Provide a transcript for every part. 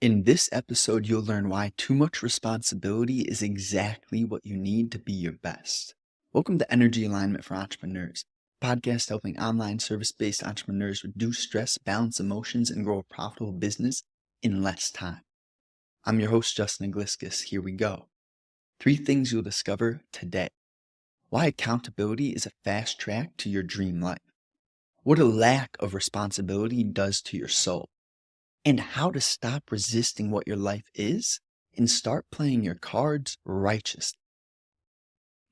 In this episode, you'll learn why too much responsibility is exactly what you need to be your best. Welcome to Energy Alignment for Entrepreneurs, a podcast helping online service-based entrepreneurs reduce stress, balance emotions, and grow a profitable business in less time. I'm your host, Justin Igliscus. Here we go. 3 things you'll discover today. Why accountability is a fast track to your dream life. What a lack of responsibility does to your soul. And how to stop resisting what your life is and start playing your cards righteously.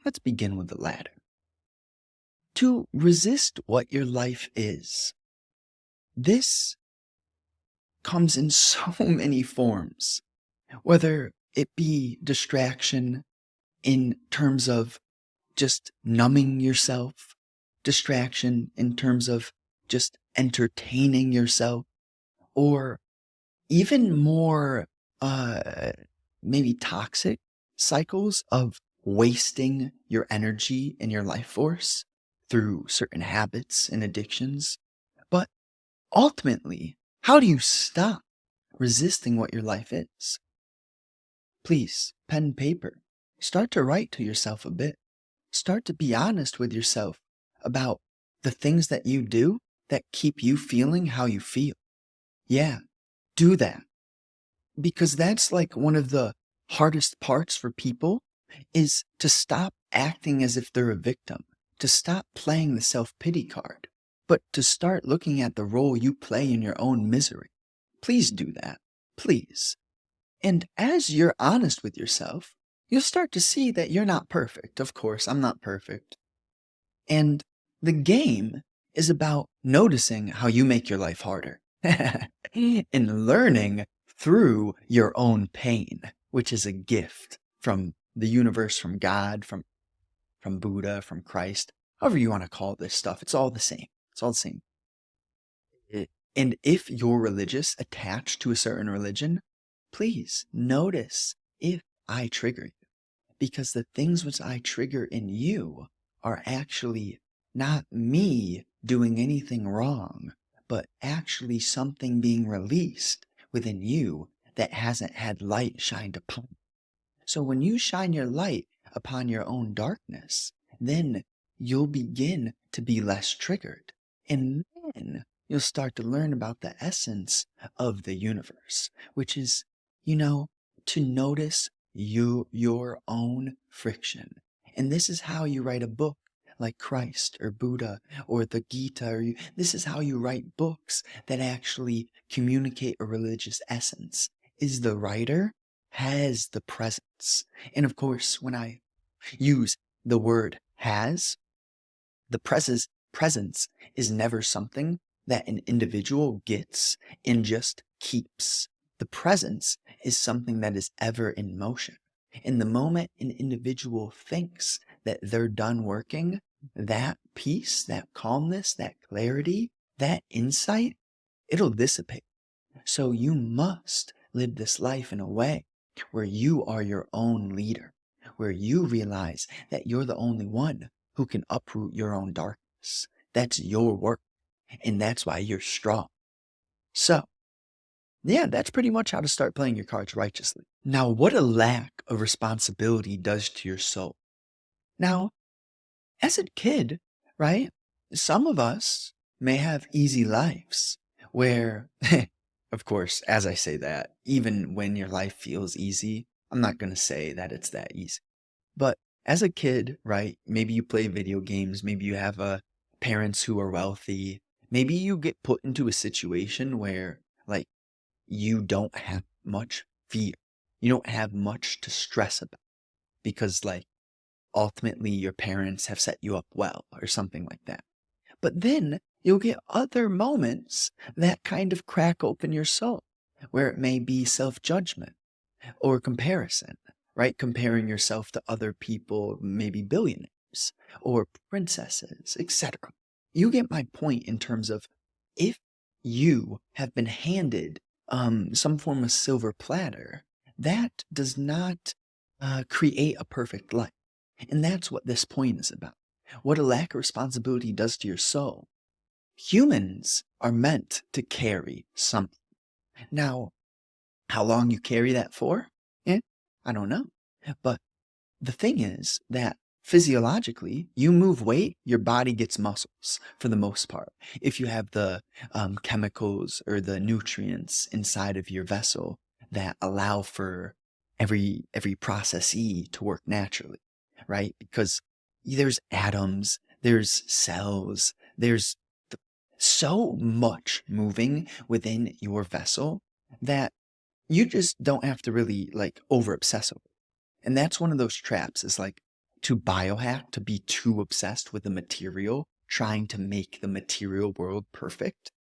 Let's begin with the latter. To resist what your life is. This comes in so many forms, whether it be distraction in terms of just numbing yourself, distraction in terms of just entertaining yourself, or even more maybe toxic cycles of wasting your energy and your life force through certain habits and addictions. But ultimately, how do you stop resisting what your life is? Please, pen and paper. Start to write to yourself a bit. Start to be honest with yourself about the things that you do that keep you feeling how you feel. Yeah, do that. Because that's like one of the hardest parts for people is to stop acting as if they're a victim, to stop playing the self-pity card, but to start looking at the role you play in your own misery. Please do that. Please. And as you're honest with yourself, you'll start to see that you're not perfect. Of course, I'm not perfect. And the game is about noticing how you make your life harder and learning through your own pain, which is a gift from the universe, from God, from Buddha, from Christ, however you want to call this stuff. It's all the same. It's all the same. And if you're religious, attached to a certain religion, please notice if I trigger you, because the things which I trigger in you are actually not me doing anything wrong, but actually something being released within you that hasn't had light shined upon. So when you shine your light upon your own darkness, then you'll begin to be less triggered. And then you'll start to learn about the essence of the universe, which is, to notice your own friction. And this is how you write a book like Christ or Buddha or the Gita. This is how you write books that actually communicate a religious essence, is the writer has the presence. And of course, when I use the word has, the presence is never something that an individual gets and just keeps. The presence is something that is ever in motion. In the moment an individual thinks that they're done working, that peace, that calmness, that clarity, that insight, it'll dissipate. So you must live this life in a way where you are your own leader, where you realize that you're the only one who can uproot your own darkness. That's your work, and that's why you're strong. So, yeah, that's pretty much how to start playing your cards righteously. Now, what a lack of responsibility does to your soul. Now, as a kid, right, some of us may have easy lives where, of course, as I say that, even when your life feels easy, I'm not going to say that it's that easy. But as a kid, right, maybe you play video games, maybe you have parents who are wealthy, maybe you get put into a situation where, like, you don't have much fear. You don't have much to stress about because, like, ultimately your parents have set you up well or something like that. But then you'll get other moments that kind of crack open your soul, where it may be self-judgment or comparison, right? Comparing yourself to other people, maybe billionaires or princesses, etc. You get my point in terms of if you have been handed some form of silver platter, that does not create a perfect life. And that's what this point is about. What a lack of responsibility does to your soul. Humans are meant to carry something. Now, How long you carry that for? Eh, I don't know. But the thing is that physiologically, you move weight, your body gets muscles for the most part. If you have the chemicals or the nutrients inside of your vessel that allow for every process to work naturally, right? Because there's atoms, there's cells, there's so much moving within your vessel that you just don't have to really like over obsess over. And that's one of those traps is like to biohack, to be too obsessed with the material, trying to make the material world perfect.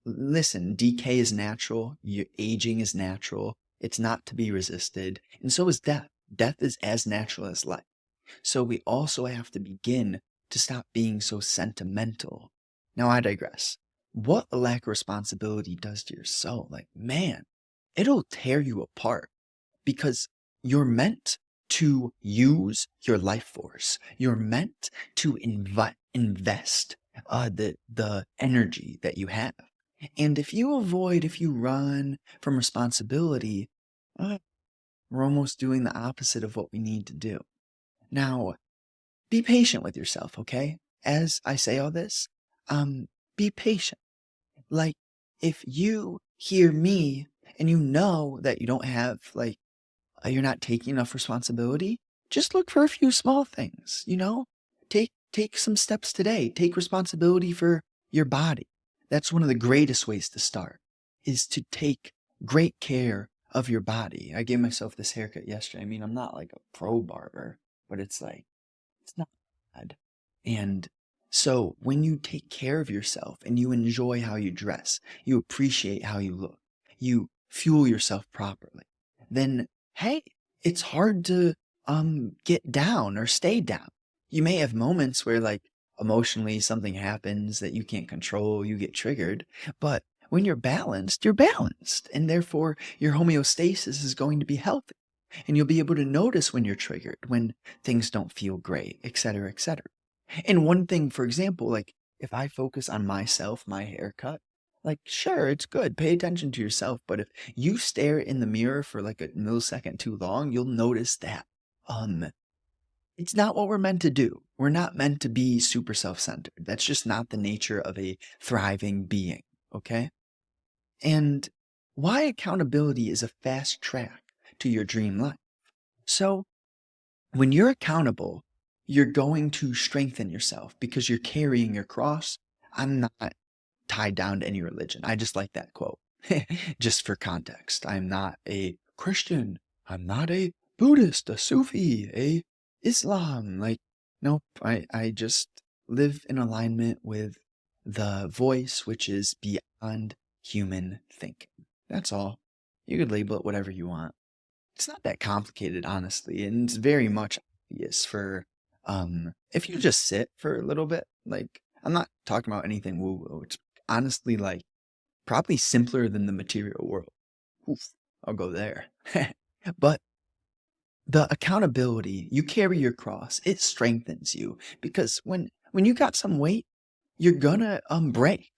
Listen, decay is natural, your aging is natural, it's not to be resisted, and so is death. Death is as natural as life. So we also have to begin to stop being so sentimental. Now I digress. What a lack of responsibility does to your soul, like man, it'll tear you apart because you're meant to use your life force. You're meant to invest the energy that you have. And if you run from responsibility, uh, we're almost doing the opposite of what we need to do. Now, be patient with yourself, okay? As I say all this, be patient. Like, if you hear me and you know that you don't have like you're not taking enough responsibility, just look for a few small things, you know? Take some steps today. Take responsibility for your body. That's one of the greatest ways to start, is to take great care of your body. I gave myself this haircut yesterday. I mean, I'm not like a pro barber, but it's like it's not bad. And so when you take care of yourself and you enjoy how you dress, you appreciate how you look, you fuel yourself properly, then hey, it's hard to get down or stay down. You may have moments where like emotionally something happens that you can't control, you get triggered, but when you're balanced, and therefore your homeostasis is going to be healthy. And you'll be able to notice when you're triggered, when things don't feel great, et cetera, et cetera. And one thing, for example, like if I focus on myself, my haircut, like sure, it's good. Pay attention to yourself. But if you stare in the mirror for like a millisecond too long, you'll notice that um it's not what we're meant to do. We're not meant to be super self-centered. That's just not the nature of a thriving being. Okay. And why accountability is a fast track to your dream life. So when you're accountable, you're going to strengthen yourself because you're carrying your cross. I'm not tied down to any religion. I just like that quote. Just for context, I'm not a Christian. I'm not a Buddhist, a Sufi, a Islam. Like, nope. I just live in alignment with the voice, which is beyond human thinking. That's all. You could label it whatever you want. It's not that complicated, honestly, and it's very much obvious for if you just sit for a little bit. Like, I'm not talking about anything woo woo. It's honestly like probably simpler than the material world. Oof, I'll go there. But the accountability, you carry your cross, it strengthens you because when you got some weight, you're gonna break.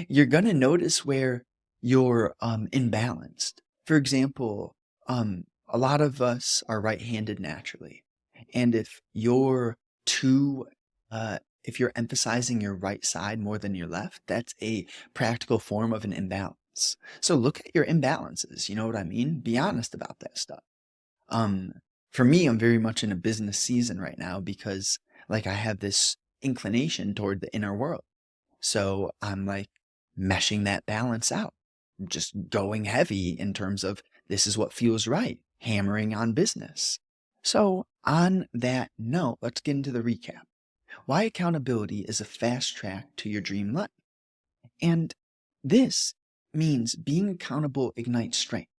You're gonna notice where you're imbalanced. For example, a lot of us are right-handed naturally. And too if you're emphasizing your right side more than your left, that's a practical form of an imbalance. So look at your imbalances, you know what I mean? Be honest about that stuff. Um, for me, I'm very much in a business season right now because like I have this inclination toward the inner world. So I'm like meshing that balance out, just going heavy in terms of this is what feels right, hammering on business. So on that note, let's get into the recap. Why accountability is a fast track to your dream life. And this means being accountable ignites strength,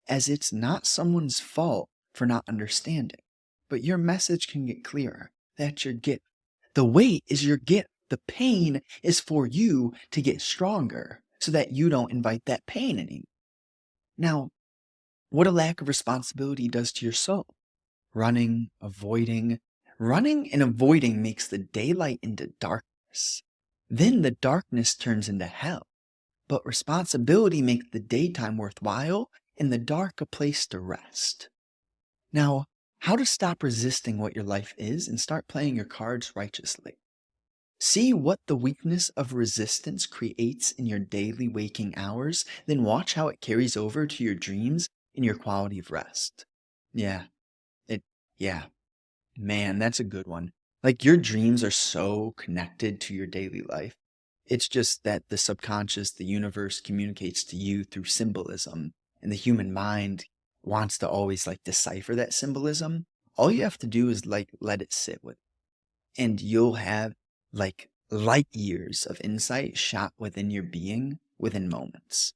as it's not someone's fault for not understanding, but your message can get clearer. That's your gift. The weight is your gift. The pain is for you to get stronger so that you don't invite that pain anymore. Now, what a lack of responsibility does to your soul. Running and avoiding makes the daylight into darkness. Then the darkness turns into hell. But responsibility makes the daytime worthwhile in the dark a place to rest. Now, how to stop resisting what your life is and start playing your cards righteously. See what the weakness of resistance creates in your daily waking hours, then watch how it carries over to your dreams and your quality of rest. Yeah, it, yeah, man, that's a good one. Like your dreams are so connected to your daily life. It's just that the subconscious, the universe communicates to you through symbolism, and the human mind wants to always like decipher that symbolism. All you have to do is like let it sit with, and you'll have like light years of insight shot within your being within moments.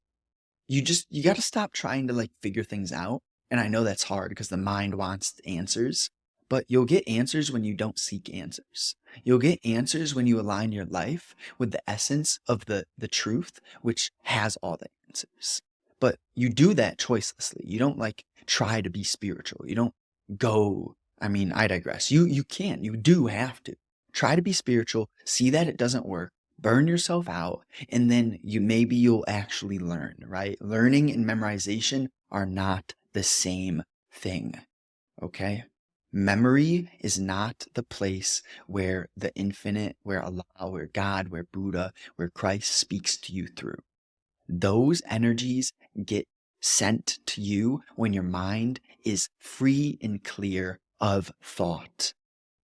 You got to stop trying to like figure things out. And I know that's hard because the mind wants answers, but you'll get answers when you don't seek answers. You'll get answers when you align your life with the essence of the truth, which has all the answers. But you do that choicelessly. You don't like try to be spiritual. You don't go, I mean, I digress. You can't. You do have to. Try to be spiritual, see that it doesn't work, burn yourself out, and then you'll actually learn, right? Learning and memorization are not the same thing, okay? Memory is not the place where the infinite, where Allah, where God, where Buddha, where Christ speaks to you through. Those energies get sent to you when your mind is free and clear of thought.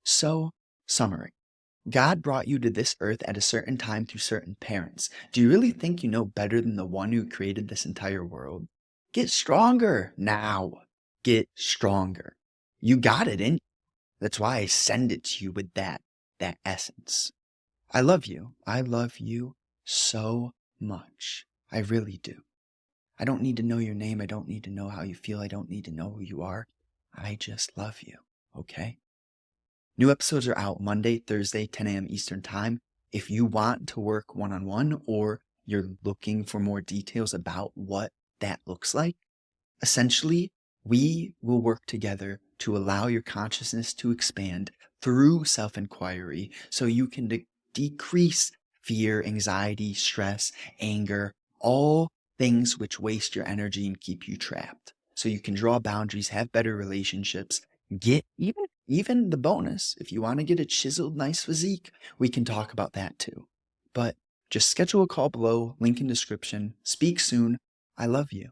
So, summary. God brought you to this earth at a certain time through certain parents. Do you really think you know better than the one who created this entire world? Get stronger now. Get stronger. You got it in. That's why I send it to you with that essence. I love you. I love you so much. I really do. I don't need to know your name. I don't need to know how you feel. I don't need to know who you are. I just love you. Okay? New episodes are out Monday, Thursday, 10 a.m. Eastern Time. If you want to work one-on-one or you're looking for more details about what that looks like, essentially, we will work together to allow your consciousness to expand through self-inquiry so you can decrease fear, anxiety, stress, anger, all things which waste your energy and keep you trapped. So you can draw boundaries, have better relationships, get even the bonus. If you want to get a chiseled, nice physique, we can talk about that too. But just schedule a call below, link in description. Speak soon. I love you.